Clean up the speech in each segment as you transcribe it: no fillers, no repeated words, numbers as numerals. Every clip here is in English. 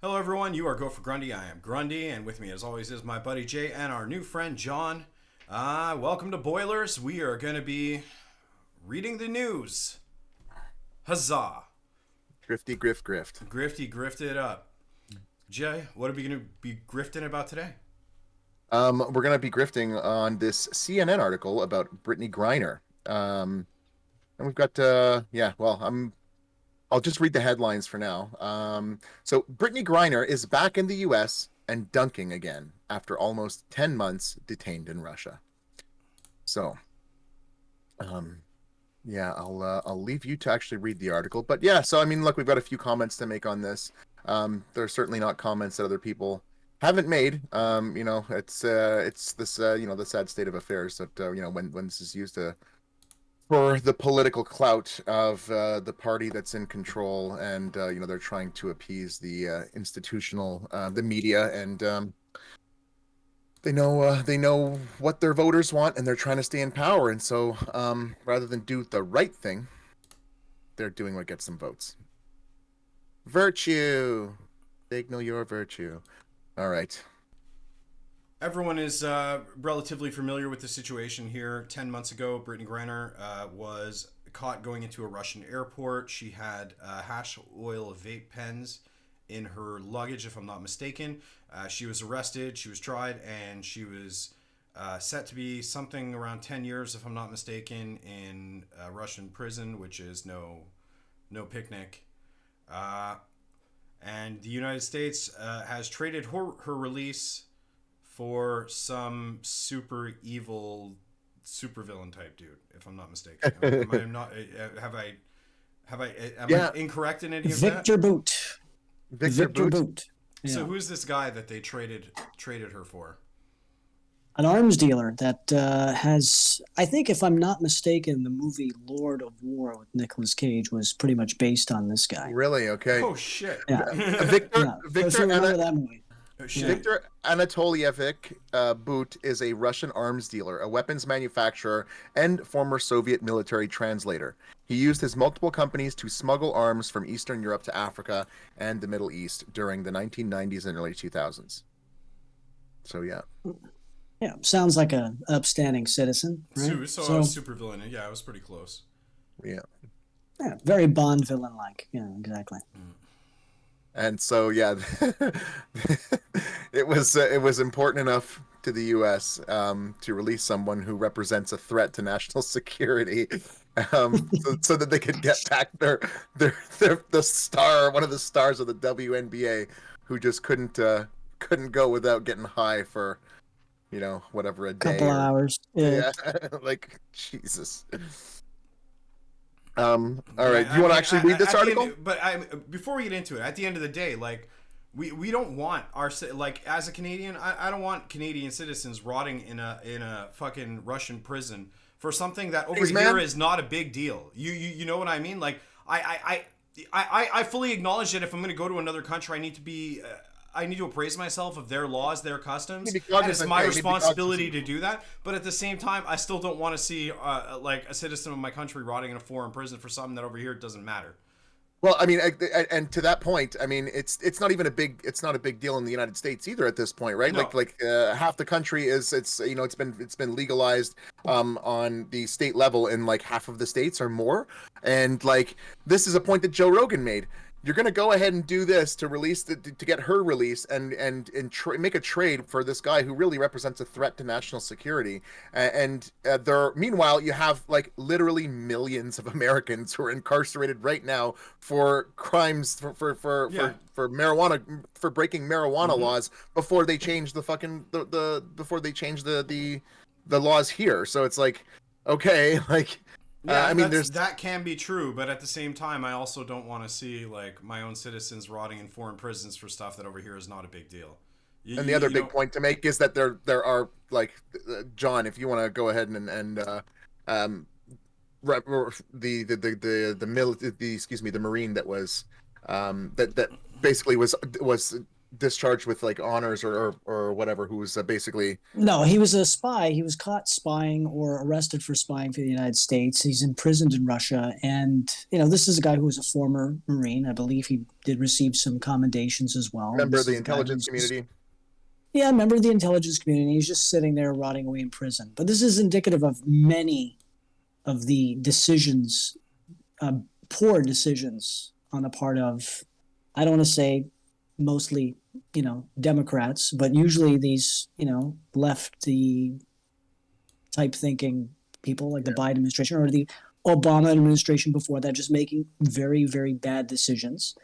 Hello, everyone. You are Go for Grundy. I am Grundy, and with me, as always, is my buddy Jay and our new friend John. Welcome to Boilers. We are going to be reading the news. Huzzah! Grifty grift grift. Grifty grifted up. Jay, what are we going to be grifting about today? We're gonna be grifting on this CNN article about Britttany Griner. And we've got I'll just read the headlines for now. So Britttany Griner is back in the US and dunking again after almost 10 months detained in Russia. So I'll leave you to actually read the article. But yeah, so I mean, look, we've got a few comments to make on this. They're certainly not comments that other people haven't made. It's this the sad state of affairs that when this is used for the political clout of the party that's in control, and they're trying to appease the institutional the media, and they know what their voters want, and they're trying to stay in power, and so rather than do the right thing, they're doing what gets them votes. Virtue. Signal your virtue. All right. Everyone is relatively familiar with the situation here. 10 months ago, Britttany Griner was caught going into a Russian airport. She had hash oil vape pens in her luggage, if I'm not mistaken. She was arrested, she was tried, and she was set to be something around 10 years, if I'm not mistaken, in a Russian prison, which is no picnic. And the United States has traded her release for some super evil supervillain type dude, if I'm not mistaken. Am I incorrect in any of that? Victor Boot. Victor Boot. Yeah. So who's this guy that they traded her for? An arms dealer that has, I think, if I'm not mistaken, the movie Lord of War with Nicolas Cage was pretty much based on this guy. Really? Okay. Oh shit! Yeah. Victor remember that movie. Oh, shit. Victor Anatolievich Boot is a Russian arms dealer, a weapons manufacturer, and former Soviet military translator. He used his multiple companies to smuggle arms from Eastern Europe to Africa and the Middle East during the 1990s and early 2000s. So, yeah. Yeah, sounds like an upstanding citizen, right? So I was super villain. Yeah, I was pretty close. Yeah. Yeah, very Bond villain-like. Yeah, exactly. And so, yeah, it was important enough to the U.S. To release someone who represents a threat to national security, so that they could get back the star, one of the stars of the WNBA, who just couldn't go without getting high for whatever a day. Couple hours. Yeah. Like Jesus. All right. Do you want to actually read this article? Before we get into it, at the end of the day, like we don't want as a Canadian, I don't want Canadian citizens rotting in a fucking Russian prison for something that over here is not a big deal. You know what I mean? Like I fully acknowledge that if I'm going to go to another country, I need to appraise myself of their laws, their customs, and it's my responsibility to do that. But at the same time, I still don't want to see like a citizen of my country rotting in a foreign prison for something that over here doesn't matter. Well, I mean, and to that point, I mean, it's not a big deal in the United States either at this point, right? No. Like half the country it's been legalized on the state level in like half of the states or more, and like this is a point that Joe Rogan made. You're going to go ahead and do this to release to get her release and make a trade for this guy who really represents a threat to national security. Meanwhile, you have like literally millions of Americans who are incarcerated right now for crimes for marijuana, for breaking marijuana laws before they change the fucking the laws here. So it's like, okay, like. Yeah, I mean, that can be true, but at the same time, I also don't want to see like my own citizens rotting in foreign prisons for stuff that over here is not a big deal. And the other big point to make is that there are like John, if you want to go ahead and the Marine that was that basically was discharged with like honors or whatever, who was basically No, he was a spy. He was caught spying or arrested for spying for the United States. He's imprisoned in Russia. And, this is a guy who was a former Marine. I believe he did receive some commendations as well. member of This the is a guy intelligence who's- community. Yeah, member of the intelligence community. He's just sitting there rotting away in prison. But this is indicative of many of the decisions, poor decisions on the part of, I don't want to say mostly, Democrats, but usually these, lefty type thinking people like the Biden administration or the Obama administration before that, just making very, very bad decisions.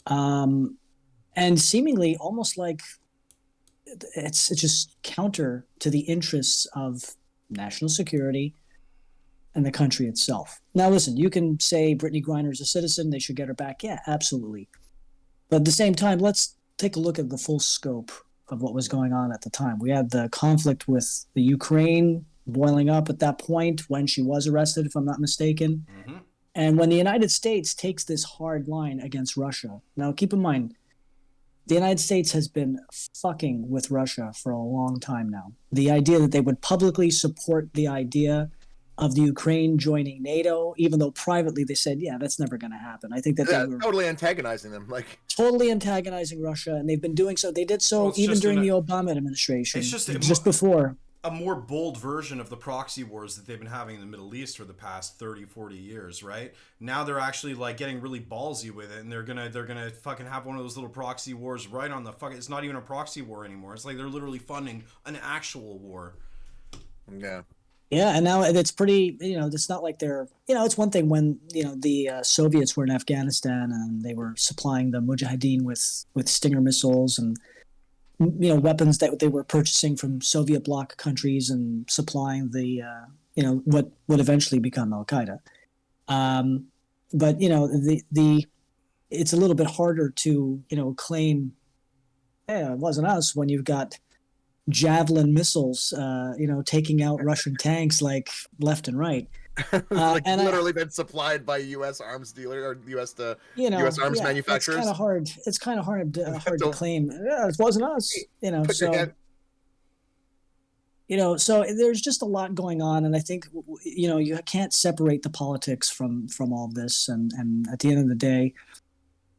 And seemingly almost like it's just counter to the interests of national security and the country itself. Now, listen, you can say Britttany Griner is a citizen, they should get her back. Yeah, absolutely. But at the same time, let's take a look at the full scope of what was going on at the time. We had the conflict with the Ukraine boiling up at that point when she was arrested, if I'm not mistaken. Mm-hmm. And when the United States takes this hard line against Russia, now keep in mind, the United States has been fucking with Russia for a long time now. The idea that they would publicly support the idea of the Ukraine joining NATO, even though privately they said, yeah, that's never going to happen. I think that they were totally antagonizing them, like totally antagonizing Russia, and they've been doing so. They did so Well, even during the Obama administration. It's just before. A more bold version of the proxy wars that they've been having in the Middle East for the past 30, 40 years, right? Now they're actually like getting really ballsy with it, and they're gonna fucking have one of those little proxy wars right on the fucking. It's not even a proxy war anymore. It's like they're literally funding an actual war. Yeah. Yeah, and now it's pretty, it's not like they're, it's one thing when, the Soviets were in Afghanistan and they were supplying the Mujahideen with Stinger missiles and, weapons that they were purchasing from Soviet bloc countries and supplying the, what would eventually become Al-Qaeda. But, it's a little bit harder to, claim, hey, it wasn't us when you've got Javelin missiles, taking out Russian tanks like left and right. Like literally been supplied by U.S. arms dealer or U.S. U.S. arms manufacturers. It's kind of hard to claim. Yeah, it wasn't us. So there's just a lot going on, and I think you can't separate the politics from all of this. And at the end of the day,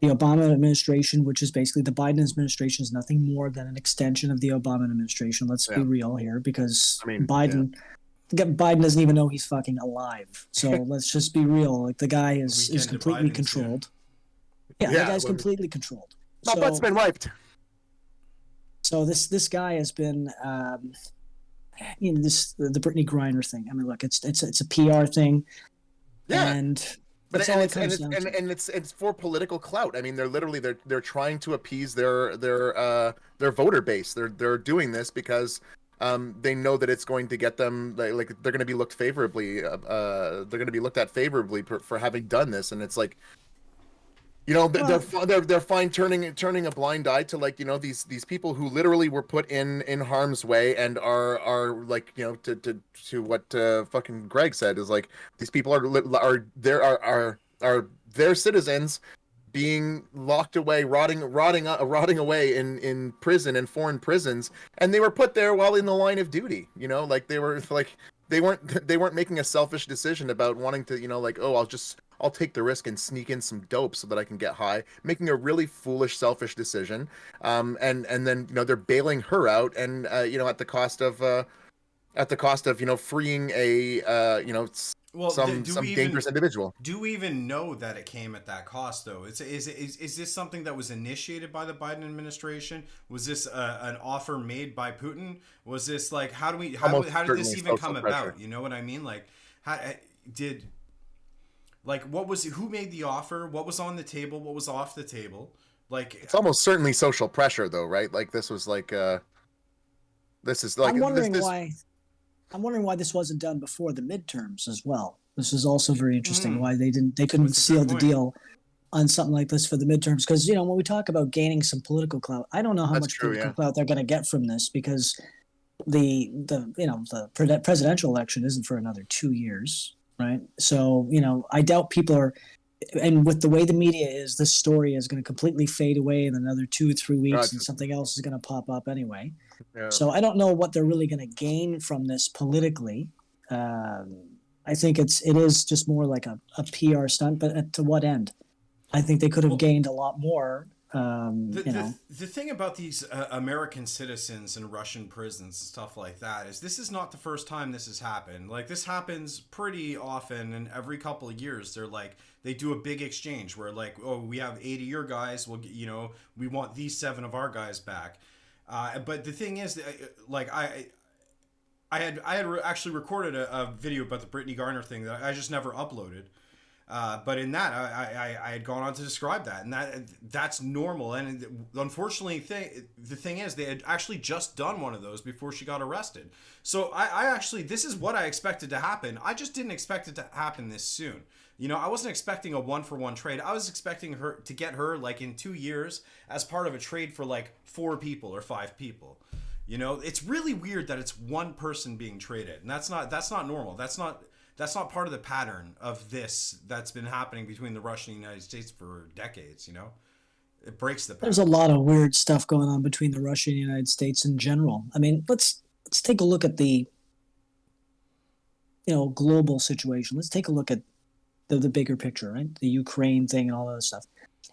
the Obama administration, which is basically the Biden administration, is nothing more than an extension of the Obama administration. Let's be real here, because Biden doesn't even know he's fucking alive. So let's just be real. Like, the guy is completely controlled. Yeah, the guy's completely controlled. My butt's been wiped. So this guy has been, the Britttany Griner thing. I mean, look, it's a PR thing. Yeah. But it's for political clout. I mean, they're trying to appease their voter base. They're doing this because they know that it's going to get them, like they're going to be looked favorably. They're going to be looked at favorably for having done this, and it's like, they're fine turning a blind eye to, like, these people who literally were put in harm's way and are like, to what fucking Greg said, is like, these people are their citizens being locked away, rotting away in prison, in foreign prisons, and they were put there while in the line of duty. Like, they were like, they weren't making a selfish decision about wanting to, like, oh, I'll take the risk and sneak in some dope so that I can get high, making a really foolish, selfish decision. And then, they're bailing her out, and at the cost of freeing a some dangerous individual. Do we even know that it came at that cost, though? Is this something that was initiated by the Biden administration? Was this an offer made by Putin? Was this like, how did this even come about? You know what I mean? Like, who made the offer? What was on the table? What was off the table? Like, it's almost certainly social pressure, though, right? Like, this was like, this is like. I'm wondering why this wasn't done before the midterms as well. This is also very interesting. Why they couldn't seal the deal on something like this for the midterms? Because when we talk about gaining some political clout, I don't know how much political clout they're going to get from this, because the presidential election isn't for another 2 years. Right. So, I doubt people are, and with the way the media is, this story is going to completely fade away in another 2 or 3 weeks, Gotcha. and something else is going to pop up anyway. Yeah. So I don't know what they're really going to gain from this politically. I think it is just more like a PR stunt, but to what end? I think they could have gained a lot more. The thing about these American citizens in Russian prisons and stuff like that is this is not the first time this has happened. Like, this happens pretty often, and every couple of years they do a big exchange where, like, oh, we have 8 of your guys, we want these 7 of our guys back. But the thing is, like, I had actually recorded a video about the Britttany Griner thing that I just never uploaded. But in that, I had gone on to describe that, and that's normal. And unfortunately, the thing is, they had actually just done one of those before she got arrested. So I actually, this is what I expected to happen. I just didn't expect it to happen this soon. I wasn't expecting a 1-for-1 trade. I was expecting her to get her, like, in 2 years as part of a trade for like 4 people or 5 people. It's really weird that it's one person being traded, and that's not normal. That's not part of the pattern of this that's been happening between the Russia and the United States for decades. It breaks the pattern. There's a lot of weird stuff going on between the Russia and the United States in general. I mean, let's take a look at the global situation. Let's take a look at the bigger picture, right? The Ukraine thing and all that stuff.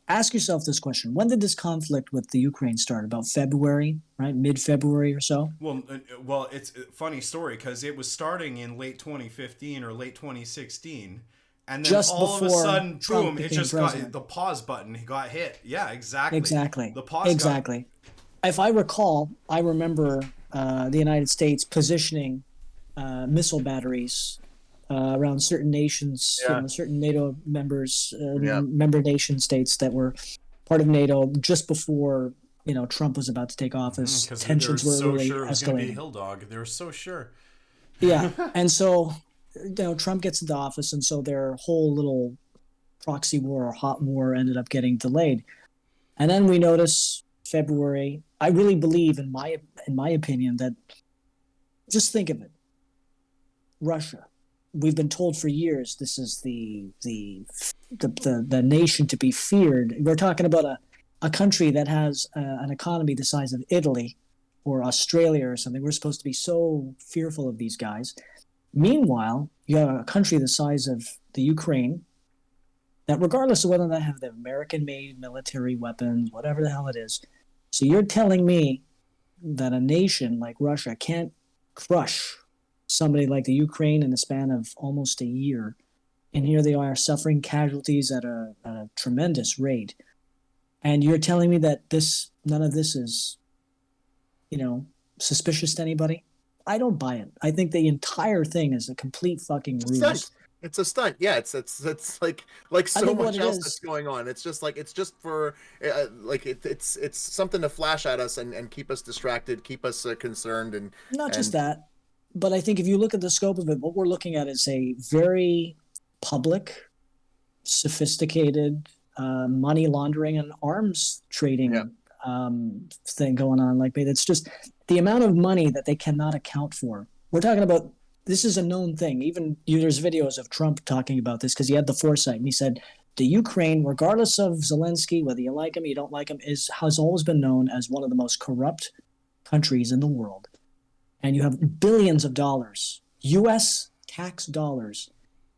Ask yourself this question: when did this conflict with the Ukraine start? About February, right? Mid-February or so? Well, it's a funny story because it was starting in late 2015 or late 2016. And then just all of a sudden, Trump boom, it just got the pause button. He got hit. Yeah, exactly. Exactly. The pause exactly. If I recall, I remember the United States positioning missile batteries around certain nations, certain NATO members, member nation states that were part of NATO just before Trump was about to take office. Tensions were really sure it was escalating. Going to be Hill Dog. They were so sure. Yeah, and so Trump gets into office, and so their whole little proxy war or hot war ended up getting delayed. And then we notice February. I really believe, in my opinion, that just think of it, Russia. We've been told for years this is the nation to be feared. We're talking about a country that has an economy the size of Italy or Australia or something. We're supposed to be so fearful of these guys. Meanwhile, you have a country the size of the Ukraine that, regardless of whether they have the American-made military weapons, whatever the hell it is, so you're telling me that a nation like Russia can't crush somebody like the Ukraine in the span of almost a year, and here they are suffering casualties at a tremendous rate, and you're telling me that none of this is, suspicious to anybody? I don't buy it. I think the entire thing is a complete fucking ruse. It's a stunt. Yeah, it's like so much else that's going on. It's just for it's something to flash at us and keep us distracted, keep us concerned, and not just that. But I think if you look at the scope of it, what we're looking at is a very public, sophisticated money laundering and arms trading thing going on. Like, it's just the amount of money that they cannot account for. We're talking about, this is a known thing. Even there's videos of Trump talking about this because he had the foresight, and he said the Ukraine, regardless of Zelensky, whether you like him, you don't like him, has always been known as one of the most corrupt countries in the world. And you have billions of dollars, U.S. tax dollars,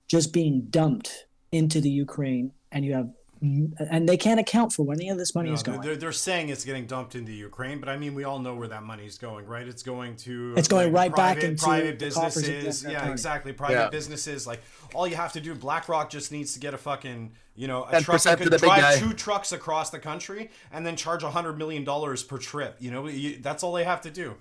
just being dumped into the Ukraine, and they can't account for where any of this money is going. They're saying it's getting dumped into Ukraine, but I mean, we all know where that money is going, right? It's going to right back into private businesses. Yeah, exactly. Private businesses. Like, all you have to do, BlackRock just needs to get a fucking a truck that could drive 2 trucks across the country and then charge $100 million per trip. That's all they have to do.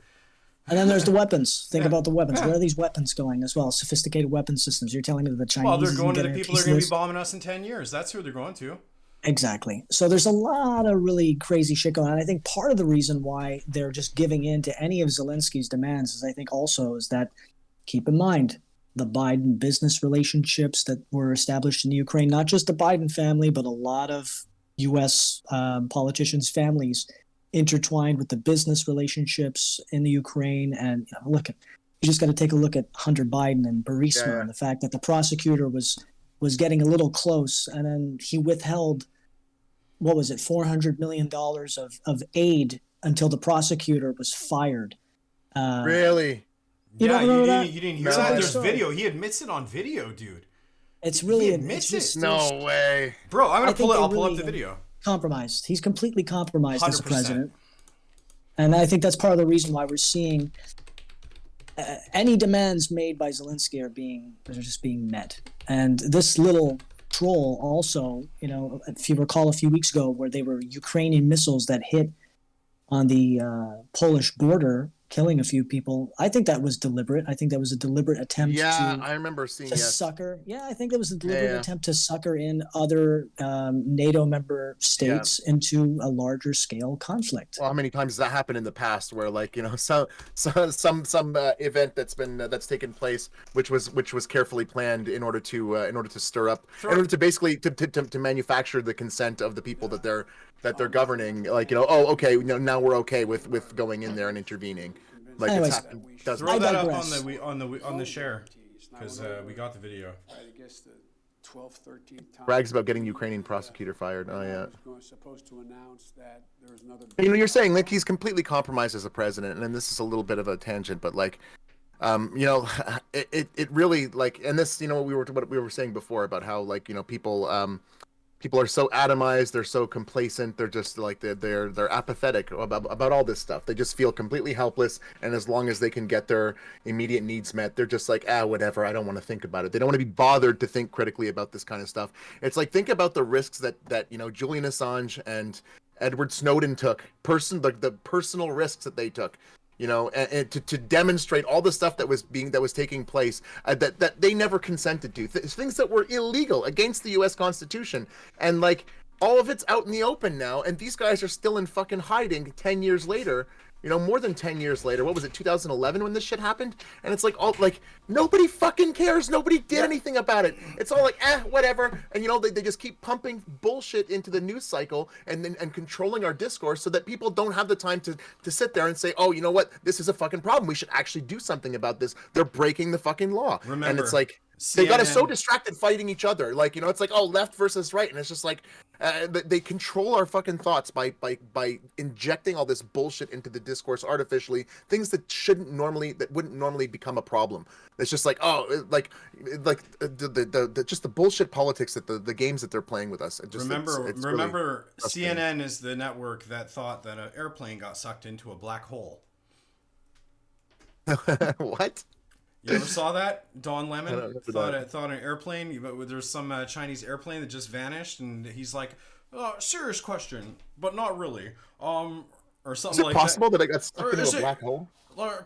And then there's the weapons. Think about the weapons. Where are these weapons going as well? Sophisticated weapon systems. You're telling me that the Chinese... Well, they're going to the people that are going to be bombing us in 10 years. That's who they're going to. Exactly. So there's a lot of really crazy shit going on. I think part of the reason why they're just giving in to any of Zelensky's demands is, I think also, is that, keep in mind, the Biden business relationships that were established in the Ukraine, not just the Biden family, but a lot of U.S. Politicians' families intertwined with the business relationships in the Ukraine. And you just got to take a look at Hunter Biden and Burisma and the fact that the prosecutor was was getting a little close, and then he withheld, what was it, $400 million of aid until the prosecutor was fired. Really? You don't remember that? You didn't hear No, that? I There's don't. video. He admits it on video, dude. It's really He it's admits just it. No way. Bro, I'm I gonna think pull it. they I'll pull up really, the video. compromised. He's completely compromised as a 100%. president, and I think that's part of the reason why we're seeing any demands made by Zelensky are just being met. And this little troll also, if you recall a few weeks ago, where they were Ukrainian missiles that hit on the Polish border, killing a few people. I think that was deliberate. I think that was a deliberate attempt I remember seeing succor. Yeah, I think that was a deliberate attempt to succor in other NATO member states into a larger scale conflict. Well, how many times has that happened in the past, where some event that's taken place, which was carefully planned in order to stir up, in order to basically to manufacture the consent of the people that they're governing. Okay, now we're okay with going in there and intervening. Anyways, it's happened. Throw that up digress. on the share, because we got the video. Brags about getting Ukrainian prosecutor fired. Oh yeah. Supposed to announce that there's another. You're saying he's completely compromised as a president, and this is a little bit of a tangent, but it really and this what we were saying before about how people are so atomized, they're so complacent, they're just they're apathetic about all this stuff. They just feel completely helpless, and as long as they can get their immediate needs met, they're just whatever, I don't want to think about it. They don't want to be bothered to think critically about this kind of stuff. It's think about the risks that Julian Assange and Edward Snowden took, the personal risks that they took, and to demonstrate all the stuff that was taking place that they never consented to, things that were illegal against the U.S. Constitution, and all of it's out in the open now, and these guys are still in fucking hiding 10 years later. More than 10 years later. What was it, 2011 when this shit happened? And it's nobody fucking cares. Nobody did anything about it. It's all whatever. And they just keep pumping bullshit into the news cycle and controlling our discourse so that people don't have the time to sit there and say, oh, you know what? This is a fucking problem. We should actually do something about this. They're breaking the fucking law. Remember, and it's they got us so distracted fighting each other. Left versus right. And it's just they control our fucking thoughts by injecting all this bullshit into the discourse artificially, things that wouldn't normally become a problem. It's just the bullshit politics that the games that they're playing with us. Remember, really CNN is the network that thought that an airplane got sucked into a black hole. What? You ever saw that? Don I Lemon don't thought an airplane, there's some Chinese airplane that just vanished, and he's like, serious question, but not really. Or something Is it like possible that. that I got stuck into a black hole?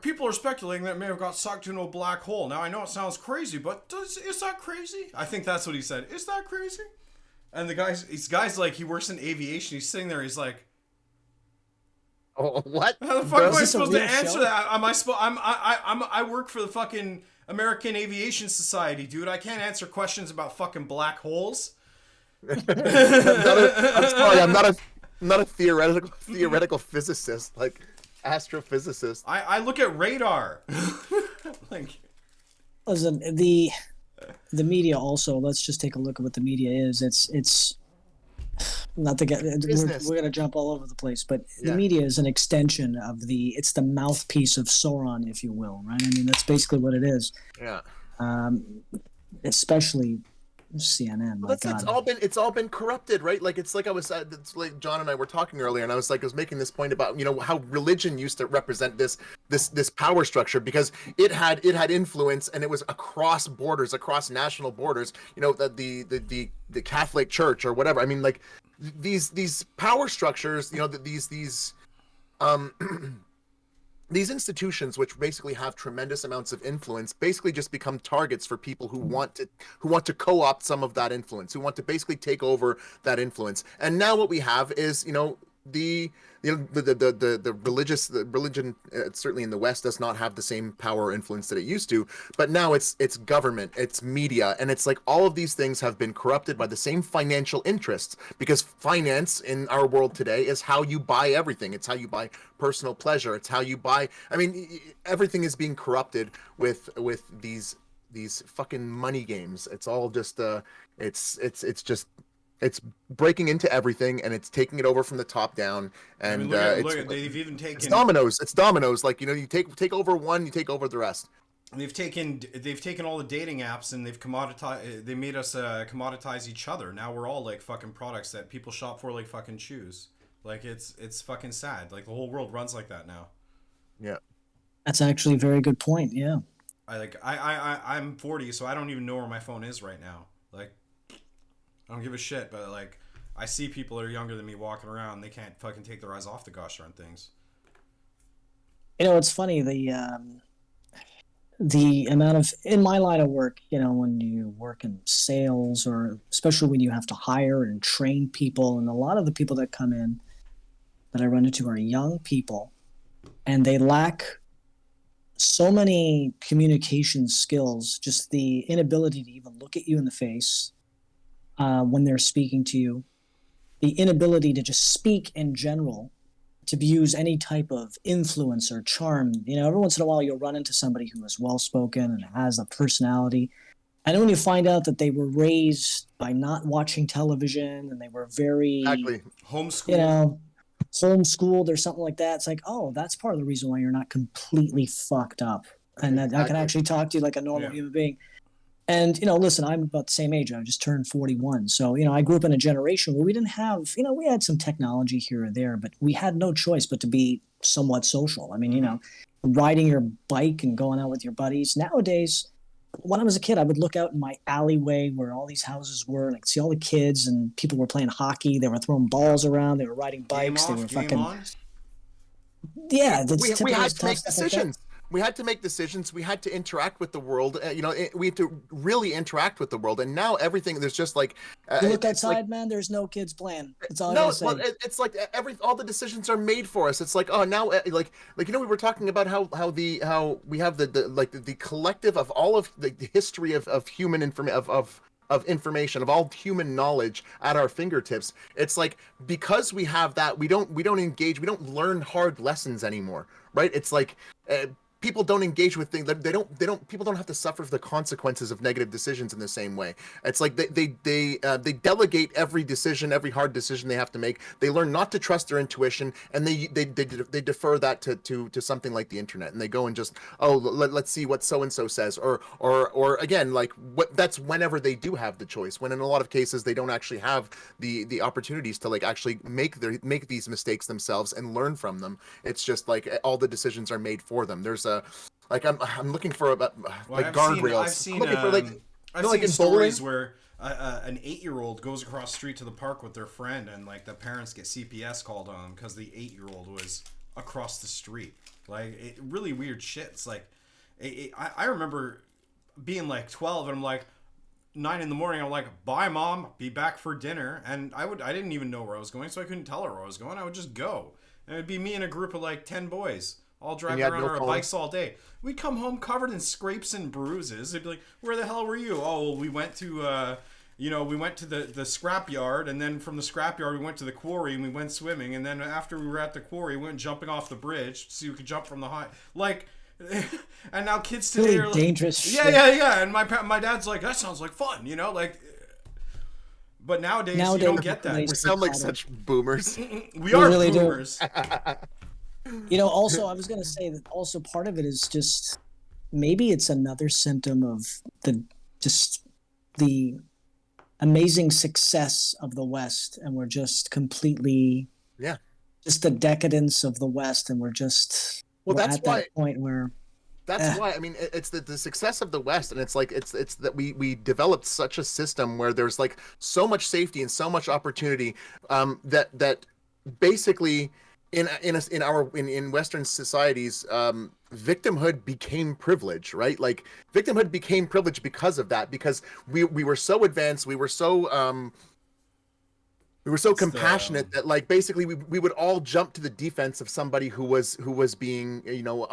People are speculating that it may have got sucked into a black hole. Now, I know it sounds crazy, but is that crazy? I think that's what he said. Is that crazy? And he's he works in aviation. He's sitting there. He's like, oh, what? how the fuck am I this a supposed to real answer show? that? I work for the fucking American Aviation Society, dude. I can't answer questions about fucking black holes. I'm sorry, I'm not a theoretical physicist, astrophysicist. I look at radar. Listen, the media also. Let's just take a look at what the media is. It's not to get we're gonna jump all over the place, but the media is an extension of it's the mouthpiece of Sauron, if you will, right? I mean, that's basically what it is. Yeah. Especially CNN. Well, it's all been corrupted, right? It's like John and I were talking earlier, and I was making this point about how religion used to represent this power structure, because it had influence, and it was across borders, across national borders. The Catholic Church or whatever. I mean, these power structures. These institutions, which basically have tremendous amounts of influence, basically just become targets for people who want to co-opt some of that influence, who want to basically take over that influence. And now what we have is, the religion certainly in the West does not have the same power or influence that it used to, but now it's government, it's media, and it's all of these things have been corrupted by the same financial interests, because finance in our world today is how you buy everything. It's how you buy personal pleasure. It's how you buy, everything is being corrupted with these fucking money games. It's all just It's breaking into everything, and it's taking it over from the top down. And I mean, look at they've even taken it's dominoes. It's dominoes. Like, you know, you take over one, you take over the rest. they've taken all the dating apps and they've commoditized. They made us commoditize each other. Now we're all like fucking products that people shop for like fucking shoes. Like it's fucking sad. Like the whole world runs like that now. Yeah. That's actually a very good point. Yeah. I'm 40, so I don't even know where my phone is right now. Like, I don't give a shit, but like, I see people that are younger than me walking around. They can't fucking take their eyes off the gosh darn things. You know, it's funny, the amount of, in my line of work, you know, when you work in sales, or especially when you have to hire and train people, and a lot of the people that come in that I run into are young people, and they lack so many communication skills, just the inability to even look at you in the face when they're speaking to you, the inability to just speak in general, to use any type of influence or charm. You know, every once in a while you'll run into somebody who is well-spoken and has a personality. And then when you find out that they were raised by not watching television, and they were very, homeschooled, you know, homeschooled or something like that, it's like, oh, that's part of the reason why you're not completely fucked up. And that I can actually talk to you like a normal human being. And, you know, listen, I'm about the same age. I just turned 41. So, you know, I grew up in a generation where we didn't have, you know, we had some technology here or there, but we had no choice but to be somewhat social. I mean, you know, riding your bike and going out with your buddies. Nowadays, when I was a kid, I would look out in my alleyway where all these houses were, and I'd see all the kids, and people were playing hockey. They were throwing balls around. They were riding bikes. They were fucking. Yeah, we had to make decisions. We had to make decisions. We had to interact with the world. You know, we had to really interact with the world. And now everything, there's just like you look outside, like, man. There's no kids playing. That's all. No, well, it's like all the decisions are made for us. It's like, oh, now like you know, we were talking about how we have the collective of all of the history of human information, of all human knowledge at our fingertips. It's like, because we have that, we don't engage, we don't learn hard lessons anymore, right? It's like people don't engage with things. People don't have to suffer the consequences of negative decisions in the same way. It's like they delegate every decision, every hard decision they have to make. They learn not to trust their intuition, and they defer that to something like the internet, and they go and just, oh, let's see what so and so says, or again, like, what, that's whenever they do have the choice, when in a lot of cases they don't actually have the opportunities to like actually make these mistakes themselves and learn from them. It's just like all the decisions are made for them. There's a, like, I'm looking for guardrails. I've seen stories where an 8-year-old goes across the street to the park with their friend, and like the parents get CPS called on them because the 8-year-old was across the street. Like, really weird shit. It's like, I remember being like 12, and I'm like 9 in the morning. I'm like, bye mom, be back for dinner. And I didn't even know where I was going, so I couldn't tell her where I was going. I would just go, and it'd be me and a group of like 10 boys. All driving around on our bikes all day. We'd come home covered in scrapes and bruises. They'd be like, where the hell were you? Oh, well, we went to, we went to the scrap yard, and then from the scrap yard, we went to the quarry, and we went swimming, and then after we were at the quarry, we went jumping off the bridge so you could jump from the high. Like, and now kids today really are like, dangerous shit. Yeah. And my dad's like, that sounds like fun, you know? Like, but nowadays you don't get that. We sound like such boomers. We are really boomers. You know, also, I was going to say that also part of it is just, maybe it's another symptom of the amazing success of the West, and we're just completely, just the decadence of the West, and we're at that point where. That's why, I mean, it's the success of the West, and it's like it's that we developed such a system where there's like so much safety and so much opportunity, that basically in Western societies, victimhood became privilege, right? Like, victimhood became privilege because of that, because we were so advanced, we were so compassionate that, like, basically we would all jump to the defense of somebody who was being, you know,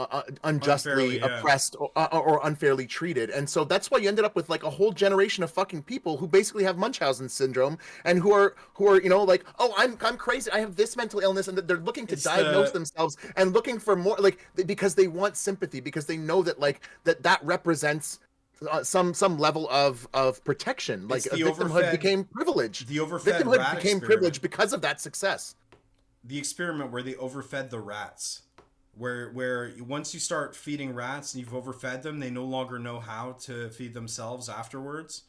unjustly oppressed or unfairly treated. And so that's why you ended up with like a whole generation of fucking people who basically have Munchausen syndrome, and who are you know, like, oh, I'm crazy, I have this mental illness, and they're looking to diagnose themselves and looking for more, like, because they want sympathy, because they know that like that represents some level of protection. Like It's the victimhood overfed- became privilege. The overfed Victimhood rat became experiment. privilege because of that success. The experiment where they overfed the rats, where once you start feeding rats and you've overfed them, they no longer know how to feed themselves afterwards.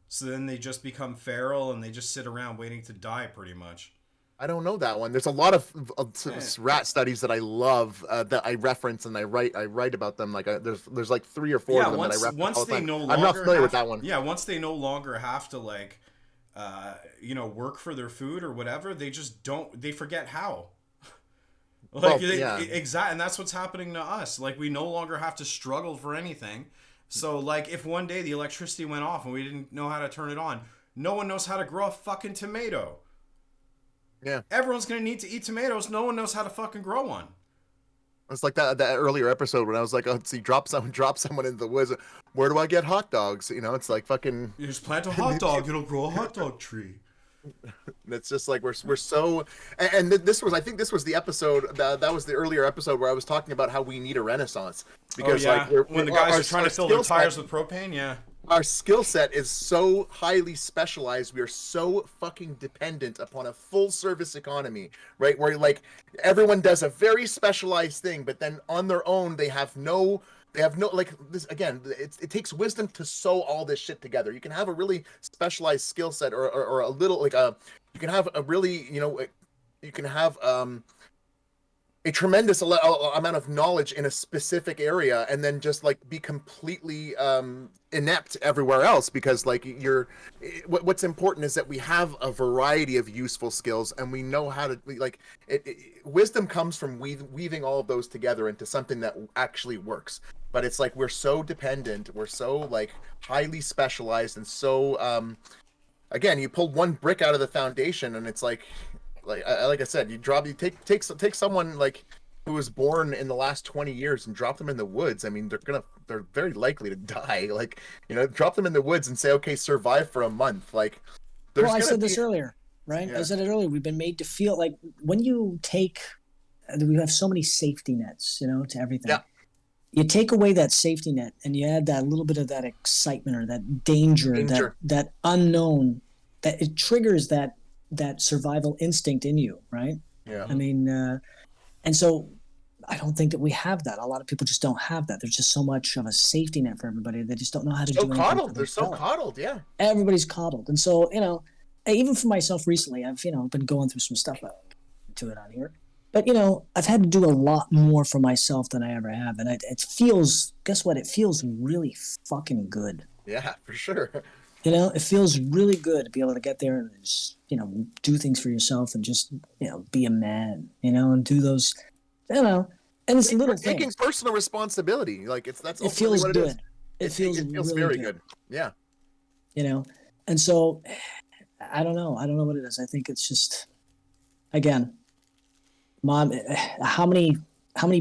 So then they just become feral and they just sit around waiting to die, pretty much. I don't know that one. There's a lot of rat studies that I love that I reference and I write about them. Like there's like 3 or 4 of them that I reference all the time. I'm not familiar with that one. Yeah, once they no longer have to like, work for their food or whatever, they just don't. They forget how. Exactly, and that's what's happening to us. Like we no longer have to struggle for anything. So like, if one day the electricity went off and we didn't know how to turn it on, no one knows how to grow a fucking tomato. Yeah. Everyone's gonna need to eat tomatoes. No one knows how to fucking grow one. It's like that earlier episode when I was like, oh, see, drop someone into the woods. Where do I get hot dogs? It's like fucking. You just plant a hot dog, it'll grow a hot dog tree. It's just like we're so, and this was, I think this was the episode that was the earlier episode where I was talking about how we need a renaissance because like when the guys are trying to fill their tires with propane, yeah. Our skill set is so highly specialized. We are so fucking dependent upon a full service economy, right? Where like everyone does a very specialized thing, but then on their own they have no like this again. It takes wisdom to sew all this shit together. You can have a really specialized skill set, or a little like you can have a really you can have a tremendous amount of knowledge in a specific area, and then just like be completely inept everywhere else because like what's important is that we have a variety of useful skills and we know how to like wisdom comes from weaving all of those together into something that actually works. But it's like we're so dependent, we're so like highly specialized, and so again, you pulled one brick out of the foundation and it's like I said, you take someone like who was born in the last 20 years and drop them in the woods. I mean, they're very likely to die. Like, drop them in the woods and say, okay, survive for a month. Like, I said this earlier, right? Yeah. I said it earlier. We've been made to feel like when you we have so many safety nets, to everything. Yeah. You take away that safety net and you add that little bit of that excitement or that danger. that unknown, that it triggers that survival instinct in you, right? Yeah. I mean, and so I don't think that we have that. A lot of people just don't have that. There's just so much of a safety net for everybody. They just don't know how to do anything. Coddled. They're so coddled, yeah. Everybody's coddled. And so, even for myself recently, I've, been going through some stuff to it on here. But, I've had to do a lot more for myself than I ever have. And it feels, guess what? It feels really fucking good. Yeah, for sure. It feels really good to be able to get there and just, do things for yourself and just, be a man, and do those, and it's little things. Taking personal responsibility, like that's it feels what good. It feels really very good. Yeah. And so I don't know what it is. I think it's just, again, Mom, how many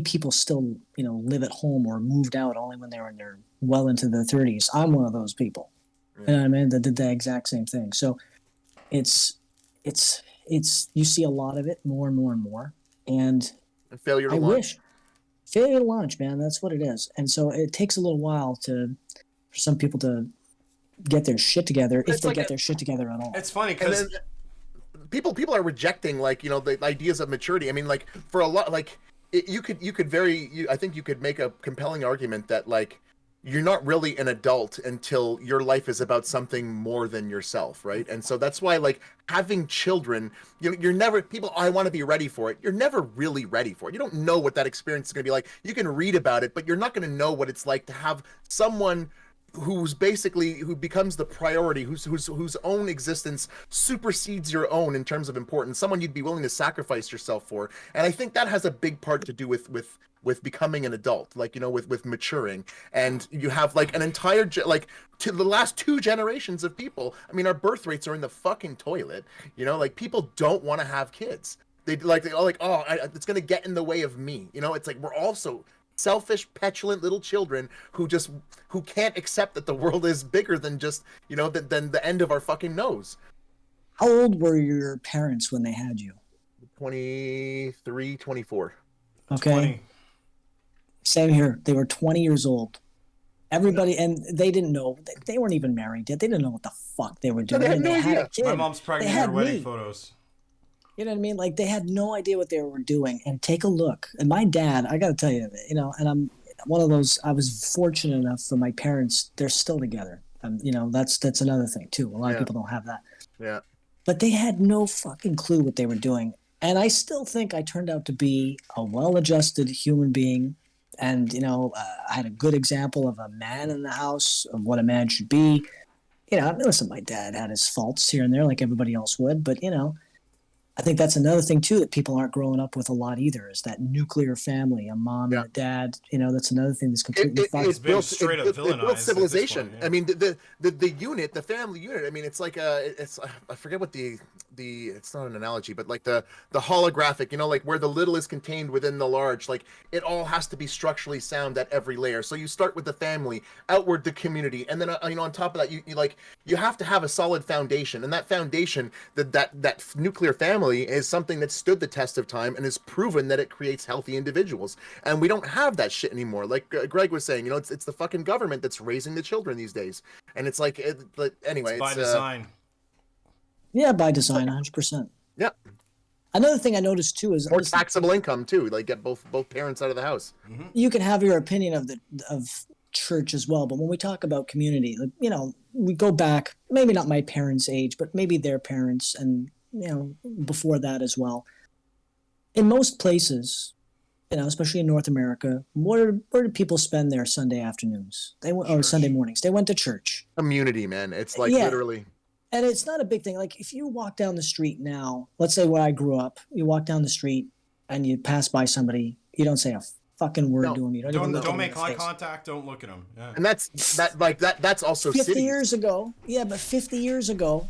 people still, live at home or moved out only when they were in their well into their 30s? I'm one of those people. You know what I mean? That did the exact same thing. So it's you see a lot of it more and more and more. And failure to launch. Failure to launch, man. That's what it is. And so it takes a little while for some people to get their shit together, if they get their shit together at all. It's funny because people are rejecting the ideas of maturity. I mean, like for a lot, like I think you could make a compelling argument that like you're not really an adult until your life is about something more than yourself, right? And so that's why like having children, you're never I want to be ready for it. You're never really ready for it. You don't know what that experience is going to be like. You can read about it, but you're not going to know what it's like to have someone who becomes the priority, whose own existence supersedes your own in terms of importance, someone you'd be willing to sacrifice yourself for. And I think that has a big part to do with becoming an adult, like, with maturing. And you have like an entire, to the last 2 generations of people. I mean, our birth rates are in the fucking toilet, like people don't want to have kids. It's going to get in the way of me. It's like, we're also selfish, petulant little children who can't accept that the world is bigger than just, than the end of our fucking nose. How old were your parents when they had you? 23, 24. Okay. 20. Same here. They were 20 years old. Everybody, and they didn't know. They weren't even married yet. They didn't know what the fuck they were doing. they had and no they had a idea. kid. My mom's pregnant in her wedding photos. You know what I mean? Like, they had no idea what they were doing. And take a look. And my dad, I got to tell you, and I'm one of those. I was fortunate enough for my parents. They're still together. That's another thing too. A lot of people don't have that. Yeah. But they had no fucking clue what they were doing. And I still think I turned out to be a well-adjusted human being. And, I had a good example of a man in the house, of what a man should be. Listen, my dad had his faults here and there like everybody else would. But, I think that's another thing, too, that people aren't growing up with a lot either, is that nuclear family, a mom and a dad. That's another thing that's completely fucked. It's built straight up villainized. It built civilization. Point, yeah. I mean, the unit, the family unit. I mean, it's like I forget what the it's not an analogy, but like the holographic. Like where the little is contained within the large. Like it all has to be structurally sound at every layer. So you start with the family, outward the community, and then on top of that, you have to have a solid foundation, and that foundation, that nuclear family is something that stood the test of time and has proven that it creates healthy individuals. And we don't have that shit anymore. Like Greg was saying, it's the fucking government that's raising the children these days. And it's like, anyway, it's by design. Yeah, by design, 100%. Yeah. Another thing I noticed too is more taxable income too. Like get both parents out of the house. Mm-hmm. You can have your opinion of church as well, but when we talk about community, we go back, maybe not my parents' age, but maybe their parents and before that as well. In most places, especially in North America, where did people spend their Sunday afternoons? Or Sunday mornings. They went to church. Community, man. It's like literally. And it's not a big thing. Like if you walk down the street now, let's say where I grew up, you walk down the street and you pass by somebody, you don't say a fucking word to them. You don't make eye contact. Don't look at them. Yeah. And that's also 50 years ago. Yeah, but 50 years ago,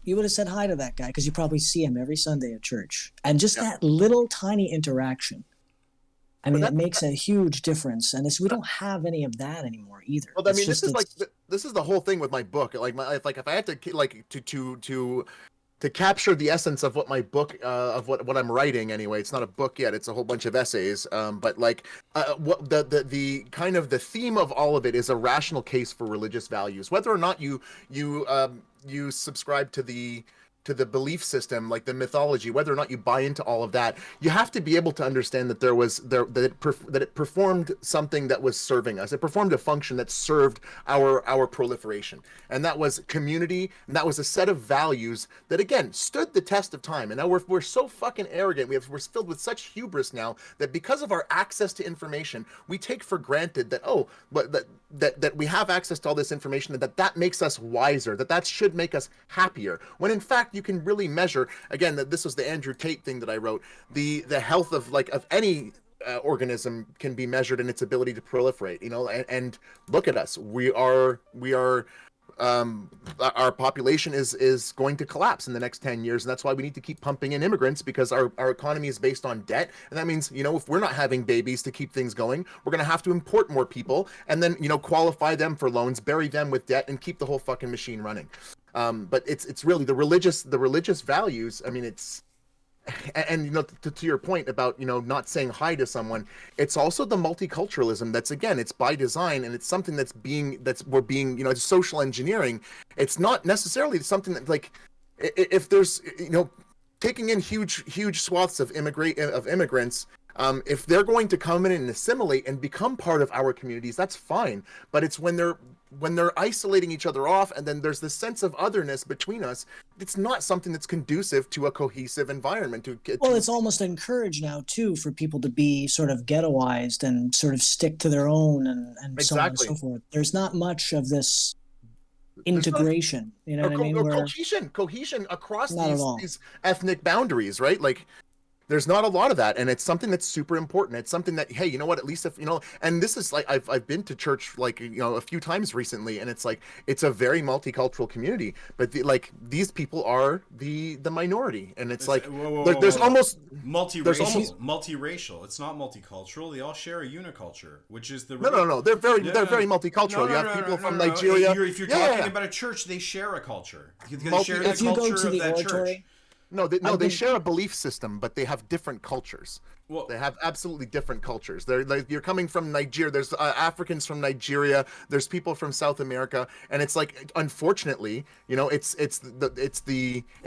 you would have said hi to that guy because you probably see him every Sunday at church. And just that little tiny interaction, I mean, it makes a huge difference. And we don't have any of that anymore either. Well, I mean, this is the whole thing with my book. Like if I had to capture the essence of what my book, of what I'm writing anyway, it's not a book yet. It's a whole bunch of essays. But what the kind of the theme of all of it is a rational case for religious values, whether or not you subscribe to the belief system, like the mythology, whether or not you buy into all of that, you have to be able to understand that that it performed something that was serving us. It performed a function that served our proliferation, and that was community, and that was a set of values that again stood the test of time. And now we're so fucking arrogant. We're filled with such hubris now that because of our access to information, we take for granted that we have access to all this information, and that makes us wiser, that should make us happier, when in fact you can really measure, again, that this was the Andrew Tate thing that I wrote, the health of any organism can be measured in its ability to proliferate, and look at us. We are our population is going to collapse in the next 10 years, and that's why we need to keep pumping in immigrants, because our economy is based on debt. And that means, if we're not having babies to keep things going, we're going to have to import more people and then, qualify them for loans, bury them with debt, and keep the whole fucking machine running. But it's really the religious values. I mean, it's, and to your point about not saying hi to someone, it's also the multiculturalism that's, again, it's by design, and it's something we're being it's social engineering. It's not necessarily something that, like, if there's taking in huge swaths of immigrants, if they're going to come in and assimilate and become part of our communities, that's fine. But it's when they're isolating each other off, and then there's this sense of otherness between us, it's not something that's conducive to a cohesive environment. Well, it's almost encouraged now too for people to be sort of ghettoized and sort of stick to their own and exactly. So on and so forth. There's not much of this integration, what I mean? Cohesion across these ethnic boundaries, right? Like, there's not a lot of that, and it's something that's super important. It's something that, hey, at least if and this is like, I've been to church a few times recently, and it's like, it's a very multicultural community, but these people are the minority, and it's like there's almost multiracial. It's not multicultural. They all share a uniculture, which is the no. They're very multicultural. You have people from Nigeria. If you're talking about a church, they share a culture. They share the culture of that church. No, they share a belief system, but they have different cultures. Well, They have absolutely different cultures. They're like, you're coming from Nigeria. There's Africans from Nigeria. There's people from South America, and it's like, unfortunately, it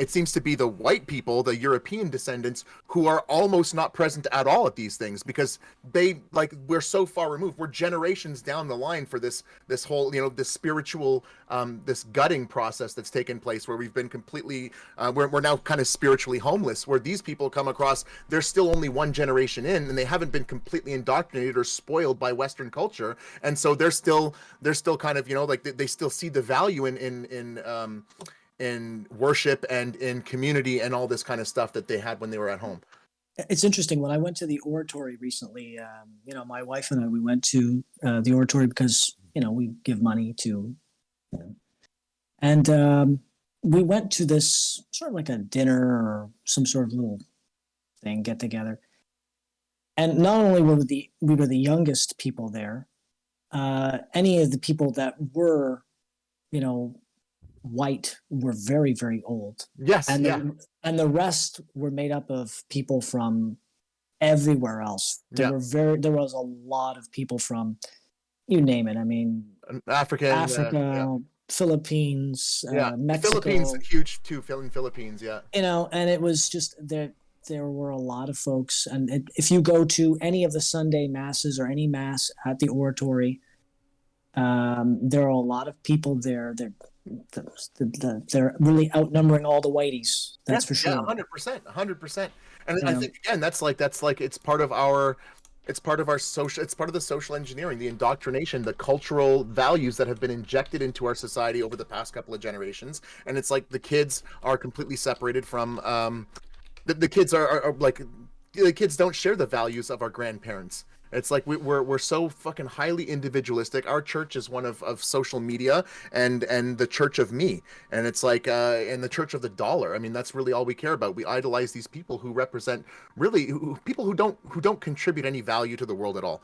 seems to be the white people, the European descendants, who are almost not present at all at these things because we're so far removed. We're generations down the line for this whole this spiritual this gutting process that's taken place where we've been completely we're now kind of spiritually homeless. Where these people come across, they're still only one generation in, and they haven't been completely indoctrinated or spoiled by Western culture, and so they're still kind of they still see the value in worship and in community and all this kind of stuff that they had when they were at home. It's interesting. When I went to the oratory recently, my wife and I, we went to the oratory because we give money to, and we went to this sort of like a dinner or some sort of little thing, get together. And not only were we were the youngest people there, any of the people that were, white were very, very old. Yes, and the rest were made up of people from everywhere else. There was a lot of people from, you name it. I mean, Africa, Philippines, Mexico. Philippines huge too. In Philippines, yeah. And it was just there were a lot of folks, and if you go to any of the Sunday masses or any mass at the oratory, there are a lot of people there. They're really outnumbering all the whiteys. That's for sure. 100%. And I think again, that's like it's part of our social. It's part of the social engineering, the indoctrination, the cultural values that have been injected into our society over the past couple of generations. And it's like the kids are completely separated from. The kids are like the kids don't share the values of our grandparents. It's like we're so fucking highly individualistic. Our church is one of social media and the church of me, and it's like and the church of the dollar. I mean, that's really all we care about. We idolize these people who represent people who don't contribute any value to the world at all.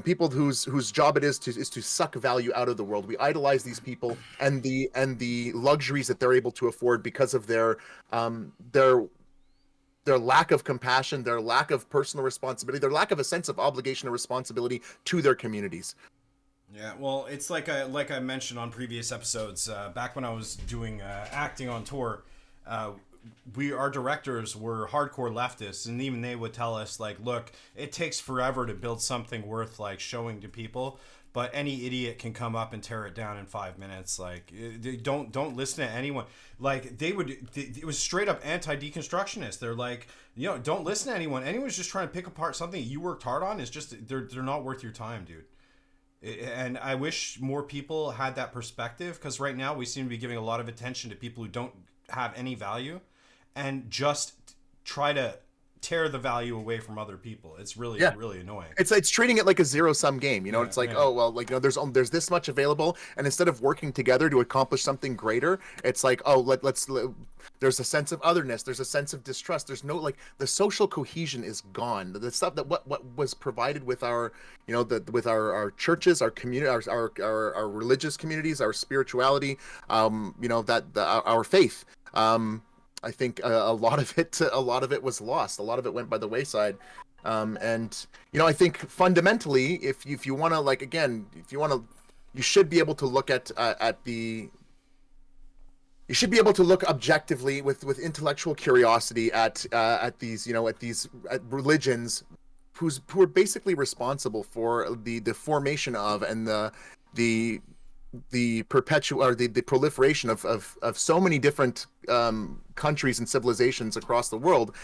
People whose job it is to suck value out of the world. We idolize these people and the luxuries that they're able to afford because of their lack of compassion, their lack of personal responsibility, their lack of a sense of obligation or responsibility to their communities. Yeah, well, it's like I mentioned on previous episodes, back when I was doing acting on tour, our directors were hardcore leftists, and even they would tell us, like, look, it takes forever to build something worth like showing to people, but any idiot can come up and tear it down in 5 minutes. Like, don't listen to anyone. Like, it was straight up anti-deconstructionist. They're like, don't listen to anyone. Anyone's just trying to pick apart something you worked hard on is just, they're not worth your time, dude. And I wish more people had that perspective, because right now we seem to be giving a lot of attention to people who don't have any value and just try to tear the value away from other people. It's really really annoying. It's treating it like a zero-sum game. It's like, oh well, like there's this much available, and instead of working together to accomplish something greater, it's like, oh let's there's a sense of otherness, there's a sense of distrust, there's no, like, the social cohesion is gone. The stuff that what was provided with our with our churches, our community, our religious communities, our spirituality, our faith. I think a lot of it was lost. A lot of it went by the wayside. And I think fundamentally, if you want to, like, again, you should be able to look you should be able to look objectively with intellectual curiosity at these religions who are basically responsible for the formation of and the proliferation of so many different countries and civilizations across the world.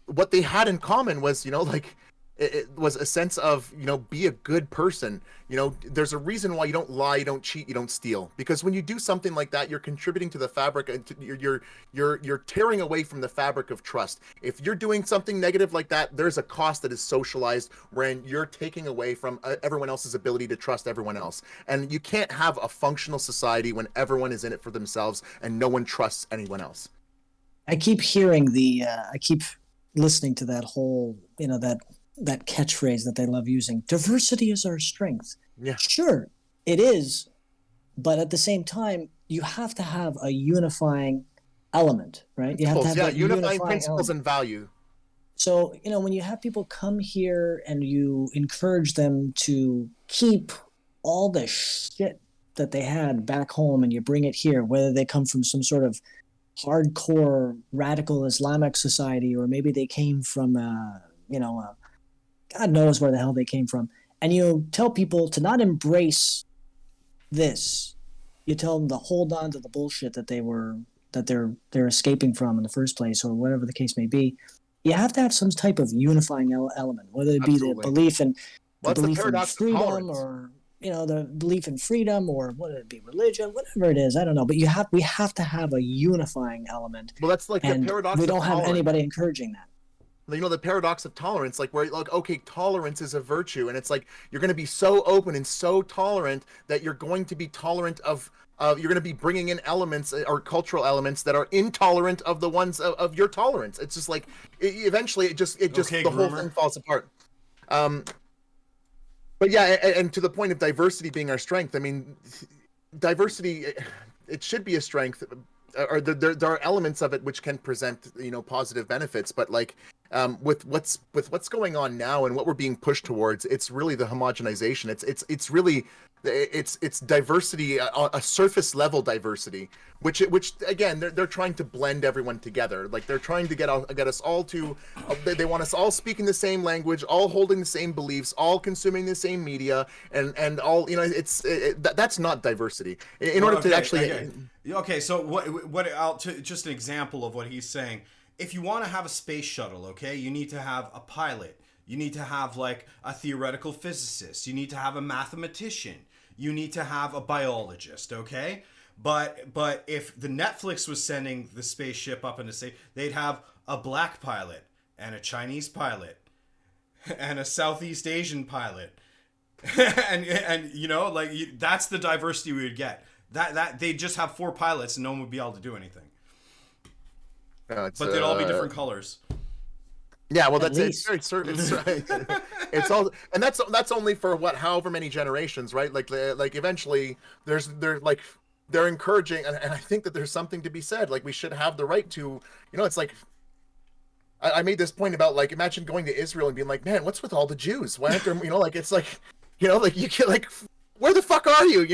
What they had in common was, it was a sense of, be a good person. There's a reason why you don't lie, you don't cheat, you don't steal, because when you do something like that, you're contributing to the fabric, you're tearing away from the fabric of trust. If you're doing something negative like that, there's a cost that is socialized, wherein you're taking away from everyone else's ability to trust everyone else. And you can't have a functional society when everyone is in it for themselves and no one trusts anyone else. I keep hearing I keep listening to that whole, that catchphrase that they love using. Diversity is our strength. Yeah. Sure, it is. But at the same time, you have to have a unifying element, right? You have to have unifying principles and value. So, when you have people come here and you encourage them to keep all the shit that they had back home and you bring it here, whether they come from some sort of hardcore radical Islamic society or maybe they came from, God knows where the hell they came from. And you tell people to not embrace this. You tell them to hold on to the bullshit that they're escaping from in the first place, or whatever the case may be. You have to have some type of unifying element, whether it be Absolutely. the belief in Well, it's the in paradox of freedom, tolerance. or the belief in freedom, or whether it be religion, whatever it is. I don't know, but we have to have a unifying element. Well, that's like the and paradox we of don't have tolerance. anybody encouraging that. The paradox of tolerance, like where like, okay, tolerance is a virtue, and it's like you're going to be so open and so tolerant that you're going to be tolerant of you're going to be bringing in elements or cultural elements that are intolerant of the ones of your tolerance. It's just like eventually it just Okay, the whole groomer. thing falls apart. But yeah, and to the point of diversity being our strength, I mean, diversity, it should be a strength, or there are elements of it which can present positive benefits, but like with what's going on now and what we're being pushed towards, it's really the homogenization. It's really it's diversity, a surface level diversity, which again they're trying to blend everyone together. Like they're trying to get us all to they want us all speaking the same language, all holding the same beliefs, all consuming the same media, and all that's not diversity. In order to actually Okay, so what just an example of what he's saying. If you want to have a space shuttle, okay, you need to have a pilot. You need to have like a theoretical physicist. You need to have a mathematician. You need to have a biologist, okay? But if the Netflix was sending the spaceship up into space, they'd have a black pilot and a Chinese pilot and a Southeast Asian pilot. and that's the diversity we would get. That they'd just have 4 pilots and no one would be able to do anything. But they'd all be different colors. Yeah, well, it's very certain. It's all, and that's only for however many generations, right? Like eventually, they're encouraging, and I think that there's something to be said. Like we should have the right to, it's like. I made this point about like imagine going to Israel and being like, man, what's with all the Jews? Why aren't there, like it's like, like you get like. Where the fuck are you?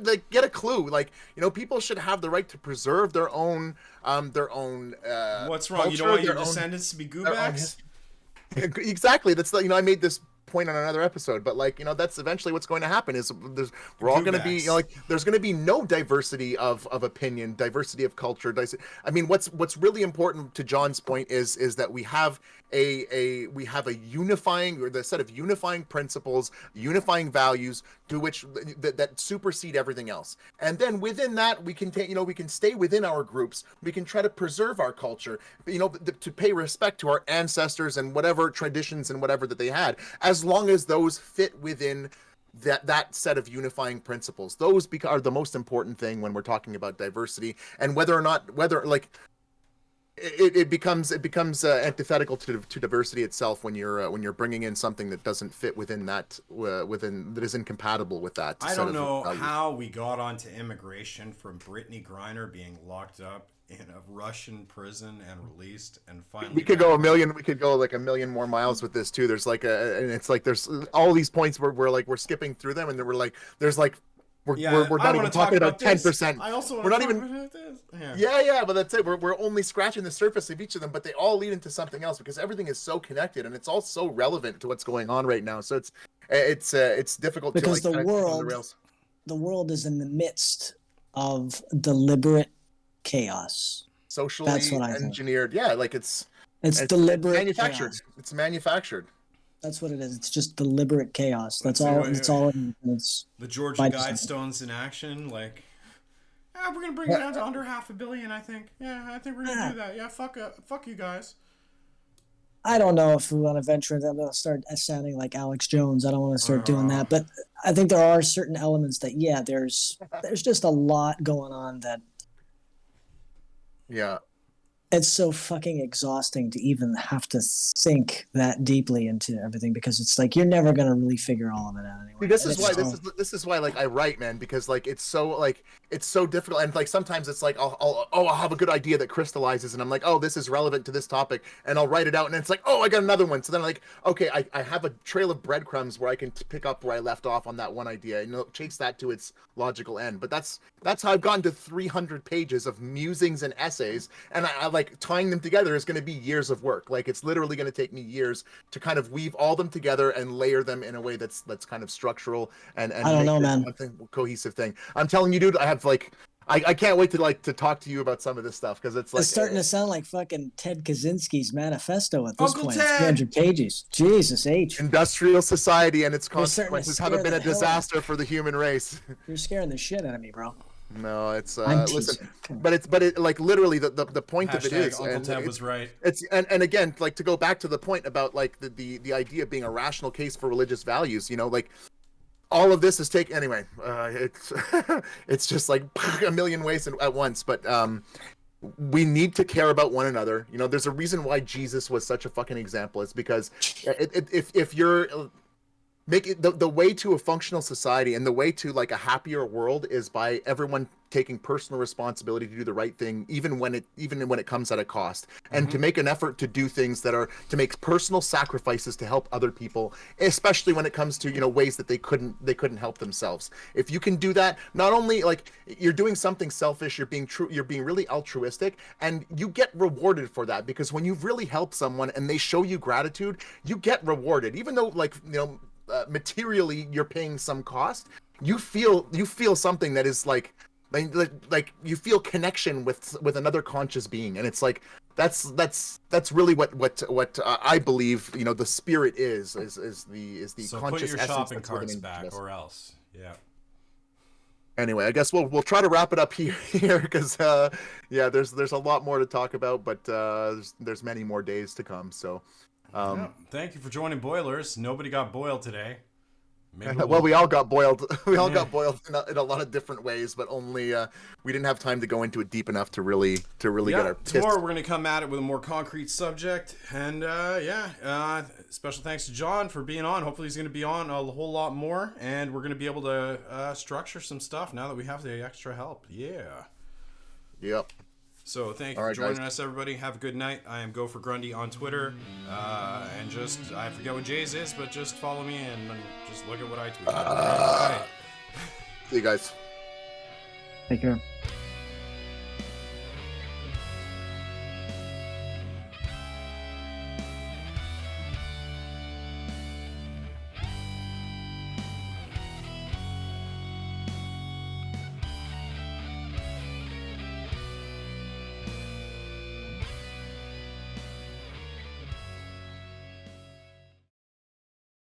Like get a clue. Like, people should have the right to preserve their own. What's wrong? Culture, you don't want your descendants to be goobacks? Exactly. That's I made this point on another episode, but like that's eventually what's going to happen is we're all going to be like there's going to be no diversity of opinion, diversity of culture. I mean, what's really important to John's point is that we have a unifying, or the set of unifying principles, unifying values to which that supersede everything else. And then within that we can we can stay within our groups. We can try to preserve our culture, to pay respect to our ancestors and whatever traditions and whatever that they had, as long as those fit within that set of unifying principles. Those are the most important thing when we're talking about diversity, and whether like it becomes antithetical to diversity itself when you're bringing in something that doesn't fit within that that is incompatible with that. I don't know how we got onto immigration from Britttany Griner being locked up in a Russian prison and released, and finally we could go like a million more miles with this too. There's like and it's like there's all these points where we're skipping through them, and then we're not even talking about 10%. I also want we're to not talk even about this. Yeah, but that's it. We're only scratching the surface of each of them, but they all lead into something else because everything is so connected and it's all so relevant to what's going on right now. So it's difficult because to like, the world is in the midst of deliberate chaos. Socially engineered. Yeah, like it's deliberate manufactured. chaos. It's manufactured. That's what it is. It's just deliberate chaos. That's all. It's all. It's the Georgia Guidestones in action. Like, we're gonna bring it down to under $500 million. I think. Yeah, I think we're gonna do that. Yeah, fuck you guys. I don't know if we want to venture into. I'm gonna start sounding like Alex Jones. I don't want to start doing that, but I think there are certain elements that there's just a lot going on that. Yeah. it's so fucking exhausting to even have to think that deeply into everything, because it's like you're never gonna really figure all of it out anyway. See, this And is it's why so- this is why like I write, man, because like it's so difficult, and like sometimes it's like I'll have a good idea that crystallizes, and I'm like, oh, this is relevant to this topic, and I'll write it out, and it's like, oh, I got another one. So then I'm like, okay, I have a trail of breadcrumbs where I can pick up where I left off on that one idea, and chase that to its logical end. But that's how I've gotten to 300 pages of musings and essays, and I like tying them together is going to be years of work. Like it's literally going to take me years to kind of weave all them together and layer them in a way that's kind of structural and I don't make know, this man. one thing, cohesive thing. I'm telling you, dude, I have like I can't wait to talk to you about some of this stuff, because it's like It's starting to sound like fucking Ted Kaczynski's manifesto at this Uncle point. Ted! It's 300 pages. Jesus H. industrial society and its You're starting to consequences haven't scare been a the hell out of disaster for the human race. You're scaring the shit out of me, bro. No, it's I'm listen, teasing. Come on. but it like literally the point of it Hashtag is, Uncle and Ted was right. it's and again, like to go back to the point about like the idea of being a rational case for religious values, like all of this is taken anyway. It's it's just like a million ways at once, but we need to care about one another. There's a reason why Jesus was such a fucking example. It's because if you're make it the way to a functional society and the way to like a happier world is by everyone taking personal responsibility to do the right thing, even when it comes at a cost, and to make an effort to do things that are to make personal sacrifices to help other people, especially when it comes to ways that they couldn't help themselves. If you can do that, not only like you're doing something selfish, you're being really altruistic, and you get rewarded for that, because when you've really helped someone and they show you gratitude, you get rewarded, even though like materially you're paying some cost. You feel something that is like you feel connection with another conscious being, and it's like that's really what I believe the spirit is the So conscious put your essence shopping that's living carts in back, us. or else. Yeah. Anyway, I guess we'll try to wrap it up here because there's a lot more to talk about, but there's many more days to come. So Yeah. Thank you for joining Boilers. Nobody got boiled today. Maybe well, we all got boiled. We all got boiled in a lot of different ways, but only we didn't have time to go into it deep enough to really get our piss. Tomorrow we're gonna come at it with a more concrete subject, and special thanks to John for being on. Hopefully he's gonna be on a whole lot more, and we're gonna be able to structure some stuff now that we have the extra help. Yeah. Yep. So thank you for joining us, everybody. Have a good night. I am Go for Grundy on Twitter, and just I forget what Jay's is, but just follow me and just look at what I tweet. Bye. See you guys. Take care.